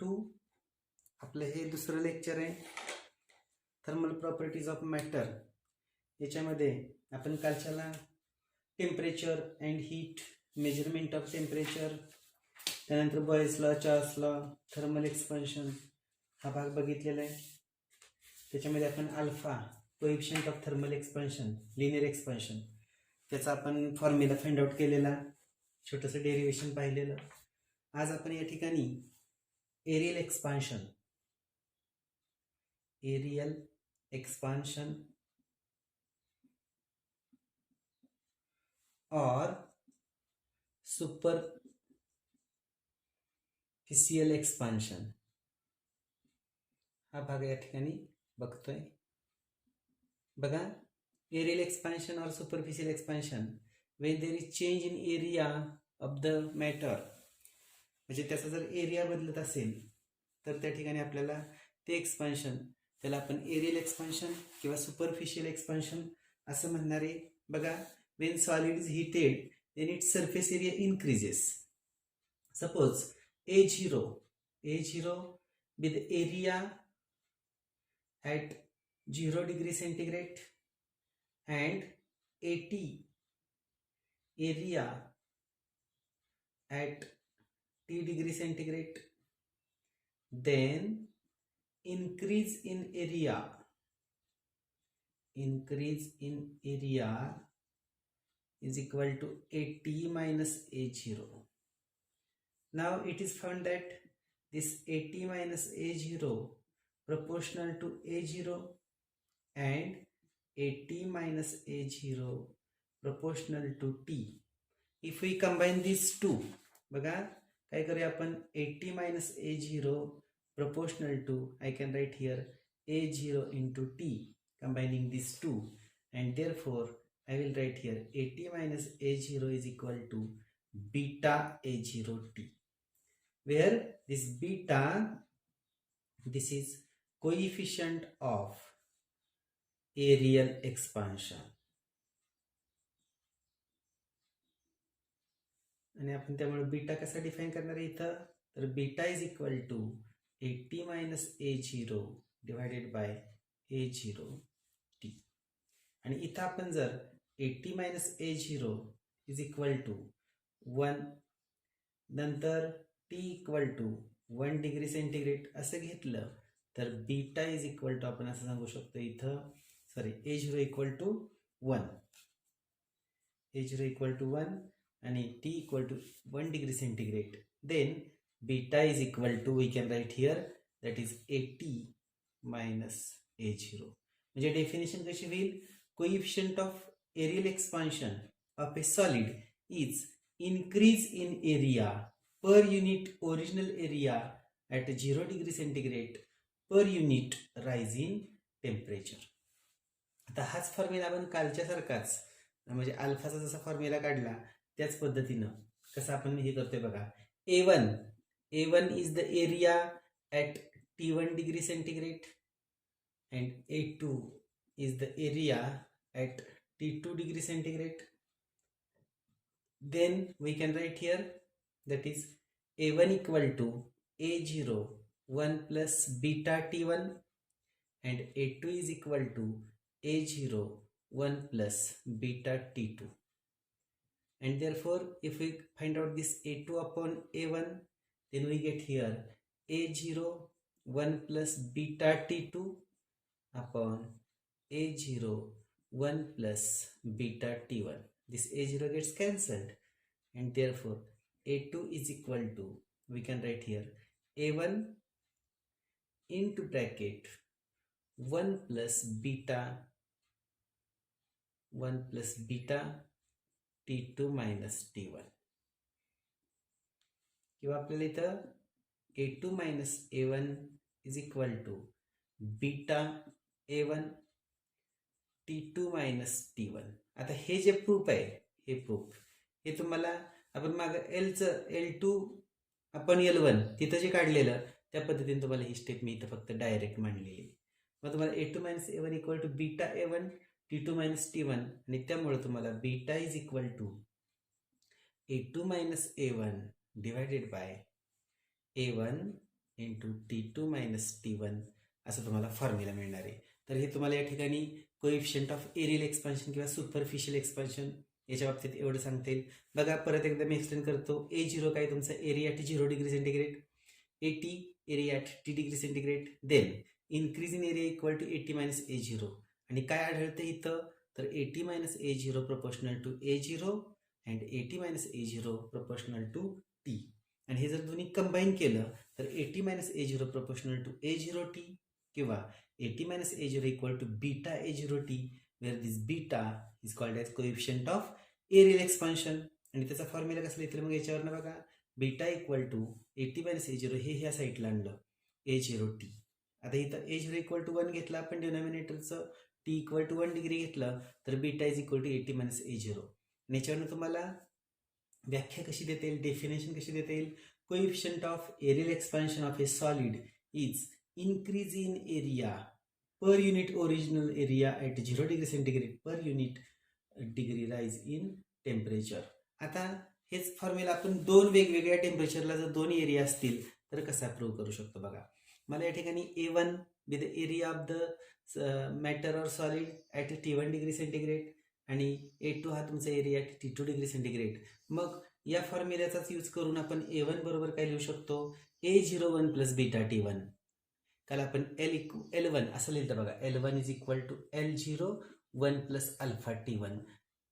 2 आपलं हे दुसरं लेक्चर आहे थर्मल प्रॉपर्टीज ऑफ मॅटर. याच्यामध्ये आपण कालच्याला temperature and heat, measurement of temperature, त्यानंतर Boyle's law, Charles law, thermal expansion हा भाग बघितलेला आहे. त्याच्यामध्ये आपण alpha coefficient of thermal expansion, linear expansion, त्याचा आपण फॉर्म्युला फाइंड आउट केलेला, छोटंसं डेरिव्हेशन पाहिलेलं. आज आपण या ठिकाणी एरियल एक्सपान्शन और सुपरफिशियल एक्सपान्शन हा भाग या ठिकाणी बघतोय. बघा, एरियल एक्सपान्शन और superficial expansion when there is change in area of the matter, म्हणजे त्याचा जर एरिया बदलत असेल तर त्या ठिकाणी आपल्याला ते एक्सपान्शन, त्याला आपण एरियल एक्सपान्शन किंवा सुपरफिशियल एक्सपान्शन असं म्हणणार आहे. बघा, when solid is heated then its surface area increases. Suppose A0 be the area at 0 degree centigrade and AT area at T degree centigrade, then increase in area is equal to AT minus A0. Now it is found that this AT minus A0 proportional to A0 and AT minus A0 proportional to T. If we combine these two, बघा काय करूया आपण, AT minus A0 proportional to, I can write here A0 into T, combining these two, and therefore I will write here AT minus A0 is equal to beta A0 T, where this beta, this is coefficient of aerial expansion, आणि आपण त्यामुळे beta कसा define करणार आहे इथं, तर beta is equal to AT minus A0 divided by A0 T. आणि इथं आपण जर AT minus A0 is equal to 1 नंतर T equal to 1 degree centigrade असं घेतलं तर बीटा इज इक्वल टू आपण असं सांगू शकतो इथं, सॉरी, A0 इक्वल टू 1 आणि T equal to 1 degree centigrade, then beta is equal to, we can write here that is AT minus A0. म्हणजे डेफिनेशन कशी होईल, coefficient of areal expansion of a solid is increase in area per unit original area at 0 degree centigrade per unit rise in temperature. आता हाच formula आपण कालच्या सारखाच, म्हणजे अल्फाचा जसा फॉर्म्युला काढला त्याच पद्धतीनं कसं आपण हे करतोय बघा. A1 is the area at T1 degree centigrade and A2 is the area at T2 degree centigrade. Then we can write here that is A1 equal to A0 1 plus beta T1 and A2 is equal to A0 1 plus beta T2, and therefore if we find out this A2 upon A1 then we get here A0 1 plus beta T2 upon A0 1 plus beta T1. This A0 gets cancelled and therefore A2 is equal to, we can write here A1 into bracket 1 plus beta T2 minus T1, किंवा आपल्याला इथं A2 minus A1 is equal to beta A1 T2 minus T1. आता हे जे proof आहे, हे तुम्हाला आपण माग L2 आपण L1 तिथं जे काढलेलं त्या पद्धतीने तुम्हाला ही स्टेप मी इथं फक्त डायरेक्ट मांडलेली. मग तुम्हाला A2 minus A1 equal to beta A1 T2 minus T1, आणि त्यामुळे तुम्हाला beta is equal to A2 minus A1 divided by A1 into T2 minus T1 असं तुम्हाला फॉर्म्युला मिळणार आहे. तर हे तुम्हाला या ठिकाणी कोएफिशियंट ऑफ एरियल एक्सपान्शन किंवा सुपरफिशियल एक्सपान्शन याच्या बाबतीत एवढं सांगता येईल. बघा परत एकदा मी एक्सप्लेन करतो. A0 काय तुमचा area at 0 degree centigrade, AT area at T degree centigrade, then increase in area equal to AT minus A0. आणि काय आढळतं इथं, तर AT minus A0 proportional to A0 and AT minus A0 proportional to T. आणि हे जर दोन्ही combine केलं तर AT minus A0 proportional to A0T किंवा AT minus A0 equal to beta A0T, where this beta is called as coefficient of areal expansion. आणि त्याचा formula कसं लिहिलं मग याच्यावरनं बघा, beta equal to AT minus A0 हे ह्या साईडला आणलं A0T. आता इथं A0 इक्वल टू 1 घेतला आपण डिनॉमिनेटरचं, T इक्वल टू 1 डिग्री घेतलं तर beta is equal to AT minus A0. आणि याच्यावरनं तुम्हाला व्याख्या कशी देता येईल, डेफिनेशन कशी देता येईल, coefficient of areal expansion of a solid is increase in area per unit original area at 0 degree centigrade per unit degree rise in temperature. आता हेच फॉर्म्युला आपण दोन वेगवेगळ्या टेम्परेचरला जर दोन एरिया असतील तर कसा प्रूव्ह करू शकतो बघा. मला या ठिकाणी A1 with the area of the matter or solid at T1 degree centigrade आणि A2 हा तुमचा area at T2 degree centigrade. मग या फॉर्म्युल्याचाच यूज करून आपण A1 बरोबर काय लिहू शकतो, A01 प्लस बीटा T1. त्याला आपण L1 असं लिहिलं बघा, L1 is equal to L01 plus alpha T1.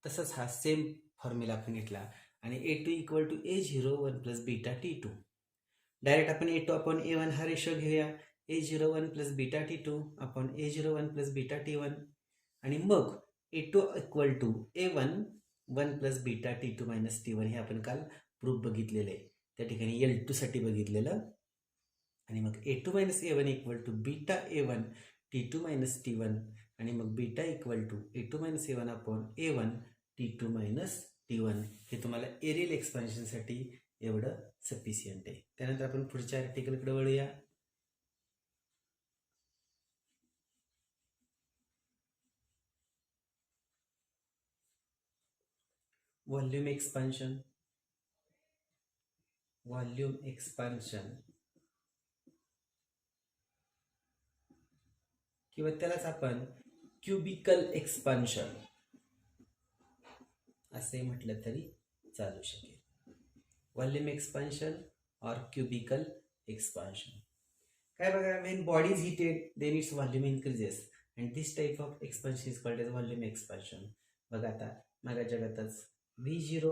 तसंच हा सेम फॉर्म्युला आपण घेतला. आणि A2 equal to A01 plus beta T2. Direct आपण A2 अपॉन A1 हा रेशो घेऊया, A01 plus beta T2 upon A01 plus beta T1. आणि मग A2 equal to A1 plus beta T2 minus T1 हे आपण काल प्रूफ बघितलेलं आहे, त्या ठिकाणी L2 साठी बघितलेलं. आणि मग A2 minus A1 equal to beta A1 T2 minus T1. आणि मग beta equal to A2 minus A1 upon A1 T2 minus T1. हे तुम्हाला एरियल एक्सपान्शनसाठी एवढं सफिशियंट आहे. त्यानंतर आपण पुढच्या आर्टिकलकडे वळूया. Volume expansion. व्हॉल्यूम एक्सपान्शन किंवा त्यालाच आपण क्युबिकल एक्सपान्शन असे म्हटलं तरी चालू शकेल. व्हॉल्यूम एक्सपान्शन और क्युबिकल एक्सपान्शन. काय बघा, when body is heated then its volume increases and this type of expansion is called as volume expansion. बघा आता मागा जगातच V0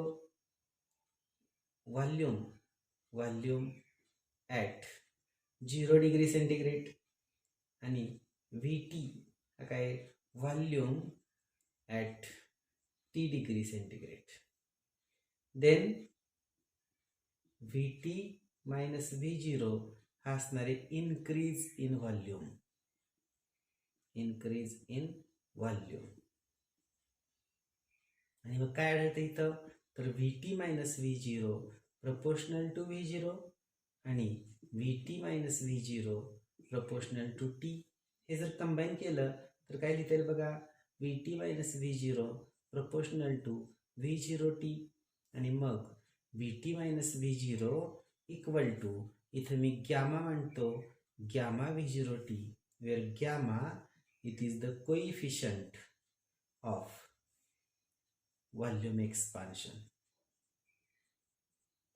volume at 0 degree centigrade आणि VT हा काय volume at T degree centigrade. Then VT minus V0 हा असणार आहे इन्क्रीज इन व्हॉल्यूम. आणि मग काय आढळतं इथं, तर VT minus V0 proportional to V0 आणि VT minus V0 proportional to T. हे जर कंबाईन केलं तर काय लिहिता येईल बघा, VT minus V0 proportional to V0T. आणि मग VT minus V0 equal to, इथं मी गॅमा म्हणतो, gamma V0T, where gamma it is the coefficient of volume expansion.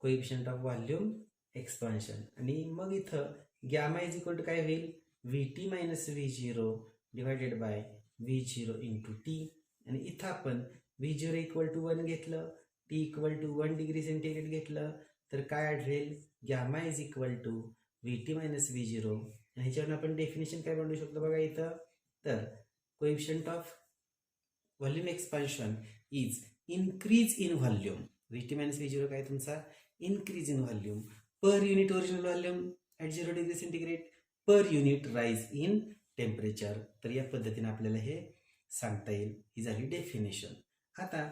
Coefficient of volume expansion. आणि मग इथं गॅमा इज इक्वल टू काय होईल, VT minus V0 divided by V0 into T. आणि इथं आपण V0 इक्वल टू 1 घेतलं, T equal to 1 degree centigrade घेतलं तर काय आढळेल, gamma is equal to VT minus V0. आणि ह्याच्यावरून आपण डेफिनेशन काय बनवू शकतो बघा इथं, तर coefficient of volume expansion is increase in volume. VT minus V0 काय तुमचा increase in volume per unit original volume at 0 degree centigrade per unit rise in temperature. तर या पद्धतीने आपल्याला हे सांगता येईल. ही झाली डेफिनेशन. आता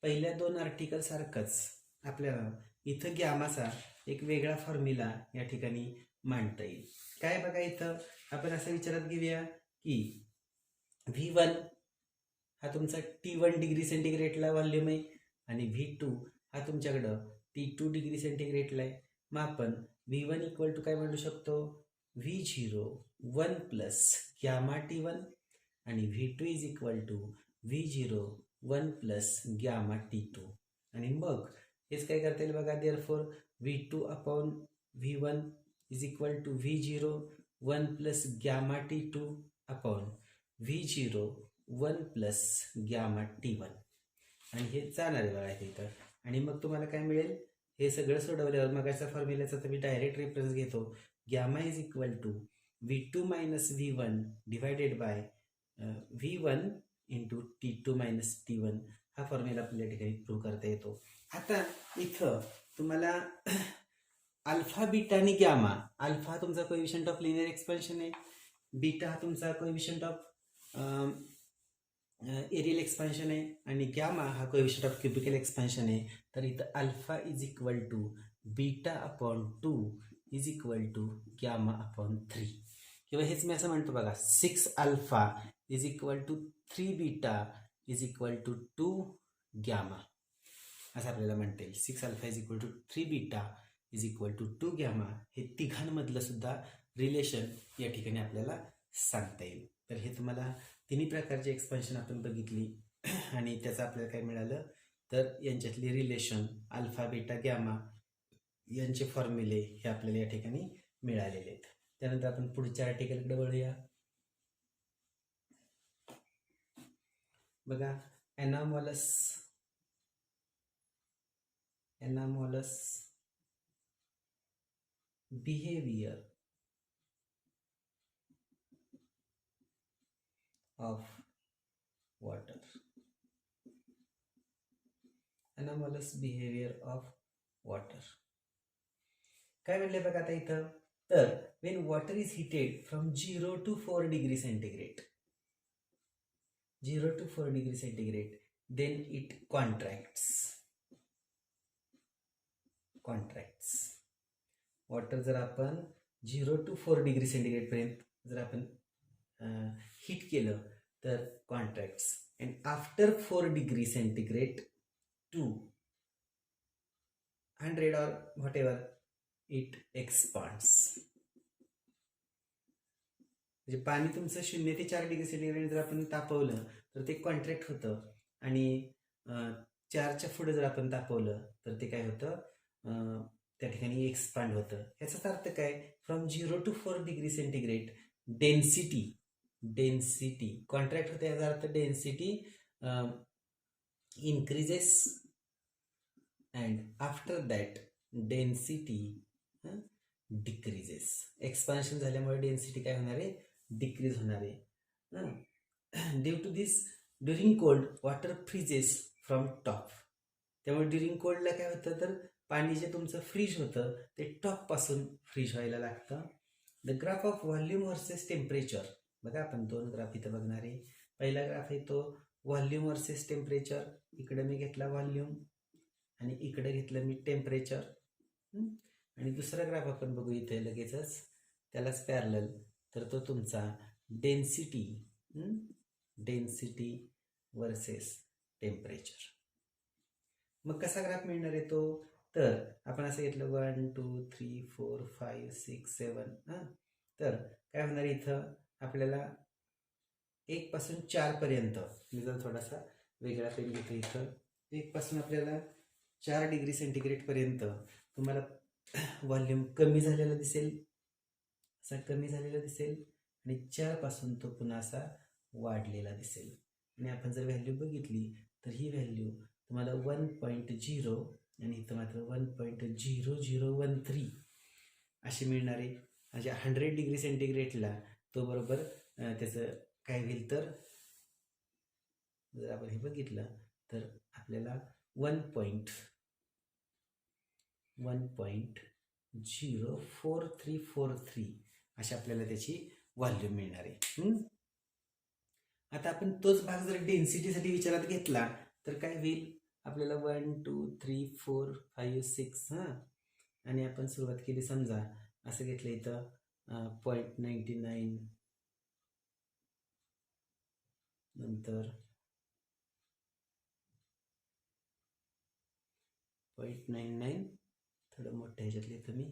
पहिल्या दोन आर्टिकल सारखंच आपल्याला इथं गॅमाचा एक वेगळा फॉर्म्युला या ठिकाणी मांडता येईल. काय बघा, इथं आपण असं विचारात घेऊया की V1 हा तुमचा T1 डिग्री सेंटीग्रेडला व्हॉल्यूम आहे आणि V2 हा तुमच्याकडं T2 डिग्री सेंटीग्रेडला आहे. मग आपण V1 इक्वल टू काय म्हणू शकतो, V0 1 प्लस गॅमा T1 आणि V2 is equal to V0 1 plus gamma T2. आणि मग हेच काय करता येईल बघा, therefore V2 upon V1 is equal to V0 1 plus gamma T2 upon V0 1 plus gamma T1. आणि हे जाणार आहे बघा इथं. आणि मग तुम्हाला काय मिळेल, हे सगळं सोडवल्यावर मगाच्या फॉर्म्युल्याचा तुम्ही डायरेक्ट रेफरन्स घेतो. Gamma is equal to V2 minus V1 divided by V1 into T2 minus T1. हा फॉर्म्युला आपल्या ठिकाणी प्रूव्ह करता येतो. आता इथं तुम्हाला अल्फा बीटा आणि गॅमा, अल्फा तुमचा कोएफिशियंट ऑफ लिनियर एक्सपान्शन आहे, बीटा हा तुमचा कोएफिशियंट ऑफ एरियल एक्सपान्शन आहे आणि गॅमा हा कोएफिशियंट ऑफ क्युबिकल एक्सपान्शन आहे. तर इथं alpha is equal to beta upon 2 is equal to gamma upon 3. किंवा हेच मी असं म्हणतो बघा, 6 alpha is equal to 3 beta is equal to 2 gamma, असं आपल्याला म्हणता येईल. 6 alpha is equal to 3 beta is equal to 2 gamma. हे तिघांमधलं सुद्धा रिलेशन या ठिकाणी आपल्याला सांगता येईल. तर हे तुम्हाला तिन्ही प्रकारची एक्सपान्शन आपण बघितली आणि त्याचं आपल्याला काय मिळालं, तर यांच्यातली रिलेशन अल्फा बीटा गॅमा यांचे फॉर्म्युले हे आपल्याला या ठिकाणी मिळालेले आहेत. त्यानंतर आपण पुढच्या आर्टिकलकडे वळूया. बघा, anomalous behaviour of water. Anomalous behaviour of water काय म्हणले बघा आता इथं, तर when water is heated from 0 to 4 degree centigrade, 0 to 4 degree centigrade, then it contracts. Water जर आपण 0 to 4 degree centigrade पर्यंत जर आपण हीट केलं तर contracts, and after 4 degree centigrade to 100 or whatever it expands. म्हणजे पाणी तुमचं 0 ते 4 degree centigrade जर आपण तापवलं तर ते कॉन्ट्रॅक्ट होतं आणि 4च्या पुढे जर आपण तापवलं तर ते काय होतं, त्या ठिकाणी एक्सपांड होतं. याचाच अर्थ काय, from 0 to 4 degree centigrade density contract होते. याचा अर्थ density increases and after that density decreases. Expansion झाल्यामुळे डेन्सिटी काय होणार आहे, डिक्रीज होणार आहे. Due to this during cold water freezes from top. त्यामुळे ड्युरिंग कोल्डला काय होतं, तर पाणी जे तुमचं फ्रीज होतं ते टॉपपासून फ्रीज व्हायला लागतं. The graph of volume versus temperature. बघा, आपण 2 ग्राफ इथं बघणार आहे. पहिला ग्राफ आहे तो व्हॉल्यूम वर्सेस टेम्परेचर. इकडे मी घेतला व्हॉल्यूम आणि इकडे घेतलं मी टेम्परेचर. आणि दुसरा ग्राफ आपण बघू इथे लगेचच, त्यालाच पॅरलल, तर तो तुमचा डेन्सिटी वर्सेस टेम्परेचर. मग कसा ग्राफ मिळणार आहे तो, तर आपण असं घेतलं 1 2 3 4 5 6 7. तर काय होणार इथं आपल्याला 1 पासून 4 पर्यंत, मी जर थोडासा वेगळा पेन घेतो इथं, 1 पासून आपल्याला 4 degree centigrade पर्यंत तुम्हाला व्हॉल्यूम कमी झालेला दिसेल, असा कमी झालेला दिसेल, आणि 4 पासून तो पुन्हा असा वाढलेला दिसेल. आणि आपण जर व्हॅल्यू बघितली तर ही व्हॅल्यू तुम्हाला 1.0 आणि इथं मात्र 1.0013 अशी मिळणार आहे. म्हणजे 100 degree centigradeला तो बरोबर त्याचं काय होईल, तर जर आपण हे बघितलं तर आपल्याला 1.04343 अशी आपल्याला त्याची व्हॉल्यूम मिळणार आहे. आता आपण तोच भाग जर डेन्सिटीसाठी विचारात घेतला तर काय होईल, आपल्याला 1 2 3 4 5 6 आणि आपण सुरुवात केली समजा असं घेतलं इथं 0.99, नंतर 0.99, थोडं मोठ्या ह्याच्यातलं इथं मी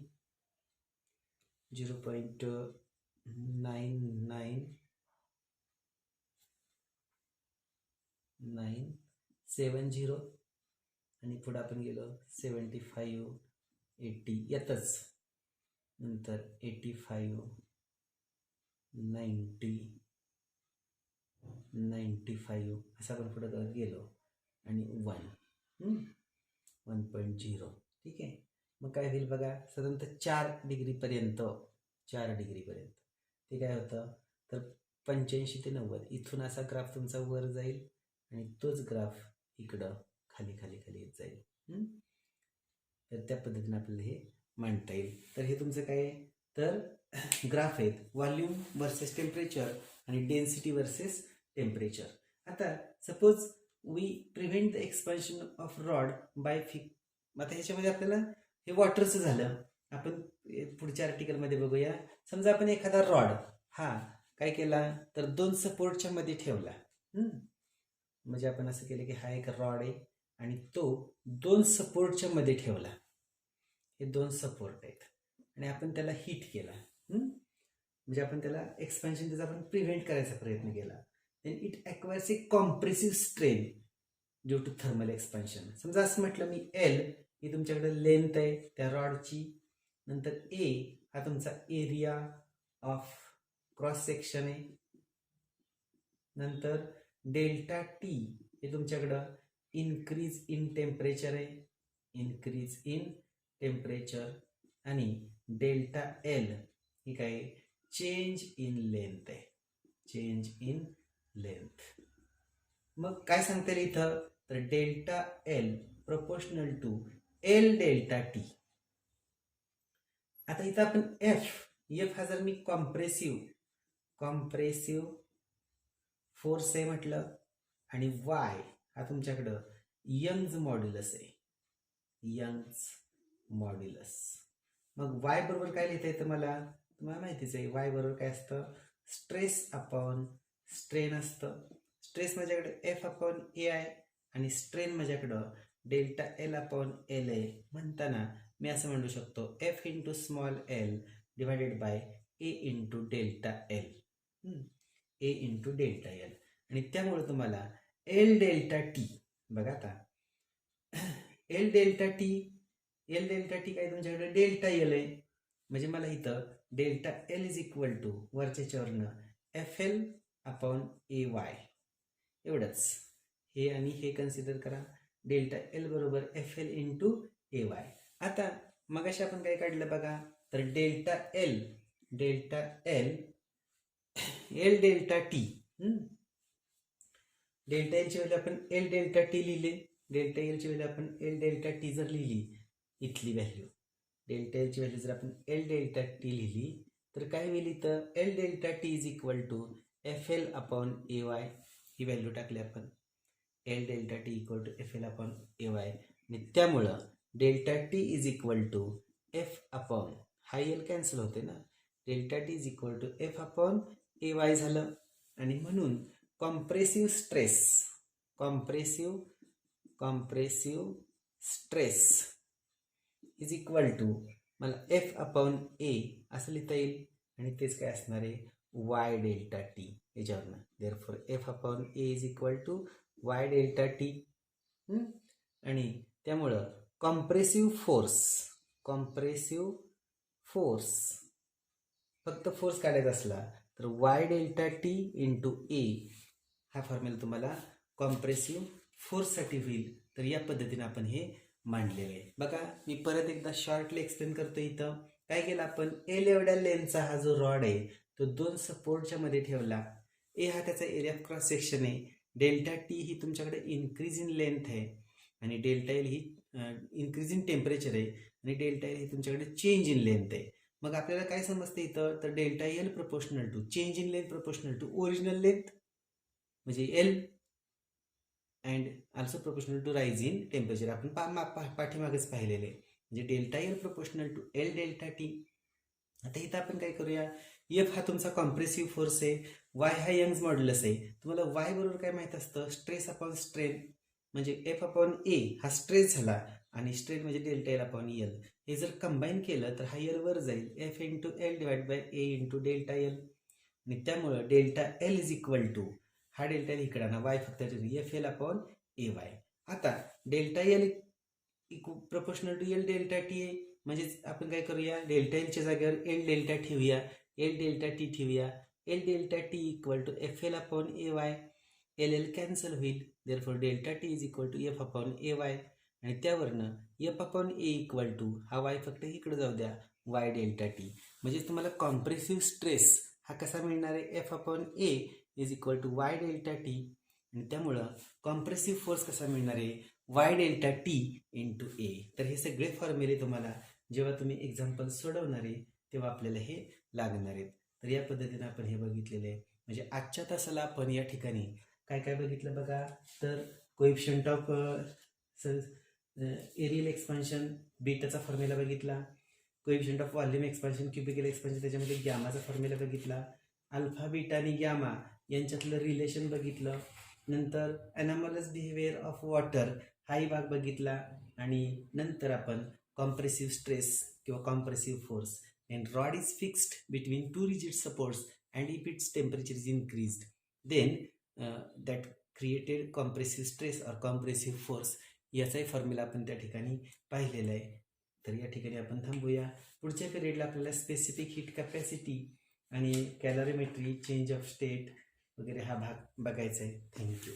0.9970 आणि पुढे आपण गेलो 75 80 येतच, नंतर 85 90 95 असं आपण पुढे करत गेलो आणि 1.0. ठीक आहे. मग काय होईल बघा, साधारणतः 4 डिग्रीपर्यंत ते काय होतं तर 85 ते 90 इथून असा ग्राफ तुमचा वर जाईल आणि तोच ग्राफ इकडं खाली खाली खाली येत जाईल. तर त्या पद्धतीने आपल्याला हे मांडता येईल. तर हे तुमचं काय आहे तर ग्राफ आहेत, व्हॉल्यूम वर्सेस टेम्परेचर आणि डेन्सिटी वर्सेस टेम्परेचर. आता suppose we prevent the expansion of rod by आता ह्याच्यामध्ये आपल्याला हे वॉटरचं झालं. आपण पुढच्या आर्टिकलमध्ये बघूया. समजा आपण एखादा रॉड हा काय केला तर 2 सपोर्टच्या मध्ये ठेवला. म्हणजे आपण असं केलं की हा एक रॉड आहे आणि तो 2 सपोर्टच्या मध्ये ठेवला. हे 2 सपोर्ट आहेत आणि आपण त्याला हीट केला. म्हणजे आपण त्याला एक्सपान्शन त्याचा आपण प्रिव्हेंट करायचा प्रयत्न केला. Then it acquires a compressive strain due to thermal expansion. समजा असं म्हटलं मी एल ही तुमच्याकडे लेंथ आहे त्या रॉडची, नंतर ए हा तुमचा एरिया ऑफ क्रॉस सेक्शन आहे, नंतर डेल्टा टी हे तुमच्याकडं इन्क्रीज इन टेम्परेचर आहे, आणि डेल्टा एल ही काय चेंज इन लेंथ आहे, मग काय सांगता येईल इथं तर delta L proportional to L delta T. आता इथं आपण एफ हा जर मी कॉम्प्रेसिव्ह फोर्स आहे म्हटलं आणि वाय हा तुमच्याकडं यंग्स मॉड्युलस आहे, मग वाय बरोबर काय लिहिता येतं तुम्हाला माहितीच आहे. वाय बरोबर काय असतं स्ट्रेस अपॉन स्ट्रेन असतं. स्ट्रेस माझ्याकडे एफ अपॉन ए आहे आणि स्ट्रेन माझ्याकडं डेल्टा एल अपॉन एल आहे. म्हणताना मी असं म्हणू शकतो F into small L divided by A into delta L, आणि त्यामुळे तुम्हाला एल डेल्टा टी बघा. आता एल डेल्टा टी काय तुमच्याकडे डेल्टा एल आहे, म्हणजे मला इथं delta L is equal to वरच्यावरनं F L upon A Y एवढंच. हे आणि हे कन्सिडर करा. डेल्टा एल बरोबर F L into A Y. आता मगाशी आपण काय काढलं बघा तर delta L delta T, delta एलची व्हॅल्यू आपण एल डेल्टा टी लिहिले. डेल्टा एलची व्हॅल्यू आपण एल डेल्टा टी जर लिहिली, इथली व्हॅल्यू डेल्टा एलची व्हॅल्यू जर आपण एल डेल्टा टी लिहिली तर काय होईल इथं L delta T is equal to F L upon A Y. ही व्हॅल्यू टाकली आपण L delta T equal to F L upon A Y, आणि त्यामुळं delta T is equal to F upon हा एल कॅन्सल होते ना, delta T is equal to F upon A Y झालं. आणि म्हणून compressive stress is equal to मला F upon A असं लिहिता येईल, आणि तेच काय असणार आहे वाय डेल्टा टी याच्यावरनं. Therefore F upon A is equal to Y delta T. आणि त्यामुळं कॉम्प्रेसिव्ह फोर्स फक्त फोर्स काढायचा असला तर Y delta T into A हा फॉर्म्युला तुम्हाला कॉम्प्रेसिव्ह फोर्ससाठी होईल. तर या पद्धतीने आपण हे मांडलेलं आहे. बघा मी परत एकदा शॉर्टली एक्सप्लेन करतो. इथं काय केलं आपण एल एवढ्या लेंथचा हा जो रॉड आहे तो 2 सपोर्टच्या मध्ये ठेवला. ए हा त्याचा एरिया ऑफ क्रॉस सेक्शन आहे, डेल्टा टी ही तुमच्याकडे इन्क्रीज इन लेंथ आहे, आणि delta L he increase in temperature आहे, आणि डेल्टा एल ही तुमच्याकडे चेंज इन लेंथ आहे. मग आपल्याला काय समजतं इथं तर delta L proportional to change in length proportional to original length म्हणजे L, and also proportional to rise in temperature. आपण पाठीमागेच पाहिलेले, म्हणजे delta L proportional to L delta T. आता इथं आपण काय करूया, एफ हा तुमचा कॉम्प्रेसिव्ह फोर्स आहे, वाय हा यंग्स मॉड्युलस आहे. तुम्हाला वाय बरोबर काय माहित असतं स्ट्रेस अपॉन स्ट्रेन, म्हणजे एफ अपॉन ए हा स्ट्रेस झाला आणि स्ट्रेन म्हणजे डेल्टा एल अपॉन एल. हे जर कंबाईन केलं तर हा यल वर जाईल, F into L divide by A into delta L. आणि त्यामुळं delta L is equal to, हा डेल्टा एल इकडं ना, वाय फक्त F L upon A Y. आता delta L proportional to L delta T आहे, म्हणजेच आपण काय करूया, डेल्टा एलच्या जागेवर एल डेल्टा ठेवूया, एल डेल्टा टी ठेवूया. L delta T equal to F L upon A Y. L L cancel होईल, therefore delta T is equal to F upon A Y. आणि त्यावरनं F upon A equal to, हा Y फक्त इकडे जाऊ द्या, Y delta T. म्हणजे तुम्हाला कॉम्प्रेसिव्ह स्ट्रेस हा कसा मिळणार आहे, F upon A is equal to Y delta T. आणि त्यामुळं कॉम्प्रेसिव्ह फोर्स कसा मिळणार आहे, Y delta T into A. तर हे सगळे फॉर्म्युले तुम्हाला जेव्हा तुम्ही एक्झाम्पल सोडवणार आहे तेव्हा आपल्याला हे लागणार आहेत. तर या पद्धतीने आपण हे बघितलेले आहे. म्हणजे आजच्या तासाला आपण या ठिकाणी काय काय बघितलं बघा, तर कोएफिशियंट ऑफ एरियल एक्सपान्शन बीटाचा फॉर्म्युला बघितला, coefficient of volume expansion cubical expansion त्याच्यामध्ये गॅमाचा फॉर्म्युला बघितला, अल्फा बीटा आणि गॅमा यांच्यातलं रिलेशन बघितलं, नंतर ॲनॉमलस बिहेवियर ऑफ वॉटर हाही भाग बघितला, आणि नंतर आपण कॉम्प्रेसिव्ह स्ट्रेस किंवा compressive force and rod is fixed between two rigid supports and if its temperature is increased then that created compressive stress और कॉम्प्रेसिव्ह फोर्स, याचाही फॉर्म्युला आपण त्या ठिकाणी पाहिलेला आहे. तर या ठिकाणी आपण थांबूया. पुढच्या पिरियडला आपल्याला स्पेसिफिक हीट कॅपॅसिटी आणि कॅलरीमेट्री, चेंज ऑफ स्टेट वगैरे हा भाग बघायचा आहे. थँक्यू.